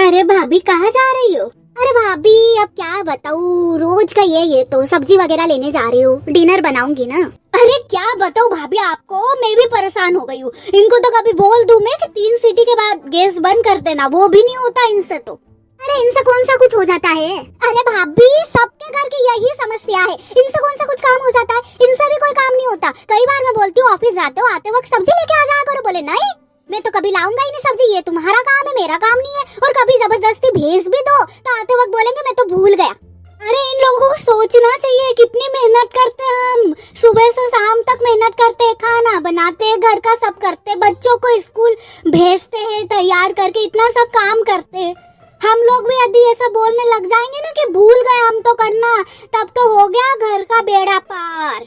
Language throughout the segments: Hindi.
अरे भाभी कहाँ जा रही हो? अरे भाभी अब क्या बताऊँ, रोज का ये तो सब्जी वगैरह लेने जा रही हूँ, डिनर बनाऊंगी ना। अरे क्या बताऊँ भाभी आपको, मैं भी परेशान हो गई हूँ। इनको तो कभी बोल दूं मैं कि 3 सीटी के बाद गैस बंद कर देना, वो भी नहीं होता इनसे तो। अरे इनसे कौन सा कुछ हो जाता है? अरे भाभी सबके घर की यही समस्या है, इनसे कौन सा कुछ काम हो जाता है? इनसे भी कोई काम नहीं होता। कई बार मैं बोलती हूँ ऑफिस जाते हो आते वक्त सब्जी लेके आ जाया करो, बोले नहीं मैं तो कभी लाऊंगा ही नहीं सब्जी, ये तुम्हारा काम है मेरा काम नहीं है। और कभी जबरदस्ती भेज भी दो तो आते वक्त बोलेंगे मैं तो भूल गया। अरे इन लोगों को सोचना चाहिए कितनी मेहनत करते हैं हम, सुबह से शाम तक मेहनत करते हैं, खाना बनाते हैं, घर का सब करते हैं, बच्चों को स्कूल भेजते हैं तैयार करके, इतना सब काम करते हैं। हम लोग भी यदि ऐसा बोलने लग जाएंगे ना कि भूल गए हम तो करना, तब तो हो गया घर का बेड़ा पार।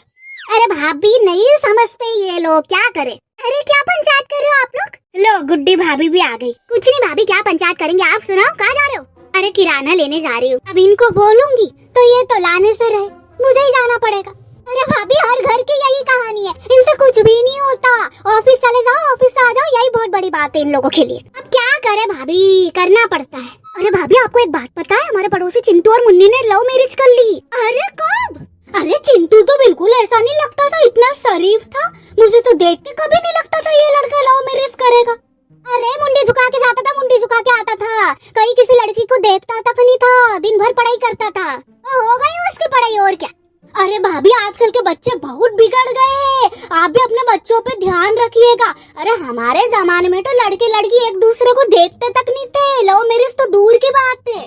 अरे भाभी नहीं समझते ये लोग, क्या करे? अरे क्या पंचायत कर रहे हो आप लोग? लो गुड्डी भाभी भी आ गई। कुछ नहीं भाभी, क्या पंचायत करेंगे, आप सुनाओ कहाँ जा रहे हो? अरे किराना लेने जा रही हूँ। अब इनको बोलूंगी तो ये तो लाने से रहे, मुझे ही जाना पड़ेगा। अरे भाभी हर घर की यही कहानी है, इनसे कुछ भी नहीं होता। ऑफिस चले जाओ, ऑफिस से आ जाओ, यही बहुत बड़ी बात है इन लोगों के लिए। अब क्या करे भाभी, करना पड़ता है। अरे भाभी आपको एक बात पता है, हमारे पड़ोसी चिंटू और मुन्नी ने लव मैरिज कर ली। अरे कब? अरे चिंटू तो बिल्कुल ऐसा नहीं लगता था, इतना शरीफ था, मुझे तो देख के कभी नहीं लगता था ये लड़का लव मैरिज करेगा। अरे मुंडी झुका के जाता था, मुंडी झुका के आता था, कहीं किसी लड़की को देखता तक नहीं था, दिन भर पढ़ाई करता था। हो गई उसकी पढ़ाई और क्या। अरे भाभी आजकल के बच्चे बहुत बिगड़ गए हैं, आप भी अपने बच्चों पे ध्यान रखिएगा। अरे हमारे जमाने में तो लड़के लड़की एक दूसरे को देखते तक नहीं थे, लव मैरिज तो दूर की बात है।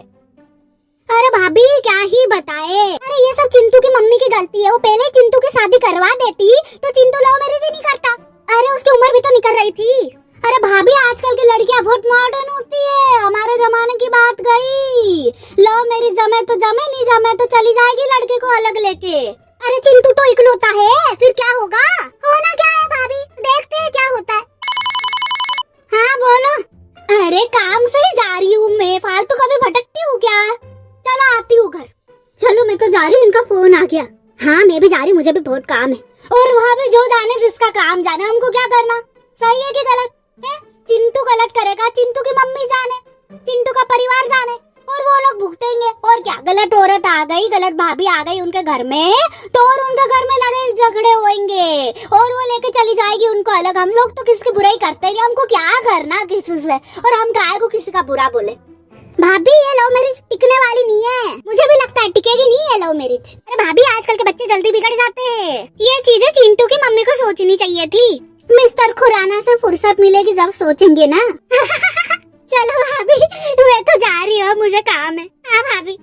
अरे भाभी क्या ही बताए, अरे ये सब चिंटू की मम्मी की गलती है, वो पहले चिंटू की शादी करवा देती तो चिंटू लव मैरिज ही नहीं करता। अरे उसकी उम्र भी तो निकल रही थी। अरे भाभी आजकल की लड़कियां बहुत मॉडर्न होती है, हमारे जमाने की बात गई। लव मैरिज जमे तो जमे, नहीं जमे तो चली जाएगी लड़के को अलग लेके। अरे चिंटू तो इकलौता है, फिर क्या होगा? होना क्या है भाभी, देखते हैं क्या होता है। हाँ बोलो। अरे काम से ही जा रही हूँ मैं, फालतू कभी भटकती हूँ क्या? चलो आती हूँ घर। चलो मैं तो जा रही हूँ, इनका फोन आ गया। हाँ मैं भी जा रही हूँ, मुझे भी बहुत काम है। और वहाँ पे जो जाने जिसका काम जाने, हमको क्या करना? सही है कि गलत है? चिंटू गलत करेगा, चिंटू की मम्मी जाने, चिंटू का परिवार जाने, और वो लोग भुगतेंगे। और क्या, गलत औरत आ गई, गलत भाभी आ गई उनके घर में तो और उनके घर में लड़ाई झगड़े होंगे और वो लेके चली जाएगी उनको अलग। हम लोग तो किसकी बुराई करते हैं, हमको क्या करना किसी से, और हम काहे को किसी का बुरा बोले। भाभी ये लव मैरिज टिकने वाली नहीं है, मुझे भी लगता है टिकेगी नहीं है लव मैरिज। अरे भाभी आजकल के बच्चे जल्दी बिगड़ जाते हैं, ये चीजें चिंटू की मम्मी को सोचनी चाहिए थी। मिस्टर खुराना से फुर्सत मिलेगी जब सोचेंगे ना। चलो भाभी मैं तो जा रही हूँ, मुझे काम है। हाँ भाभी।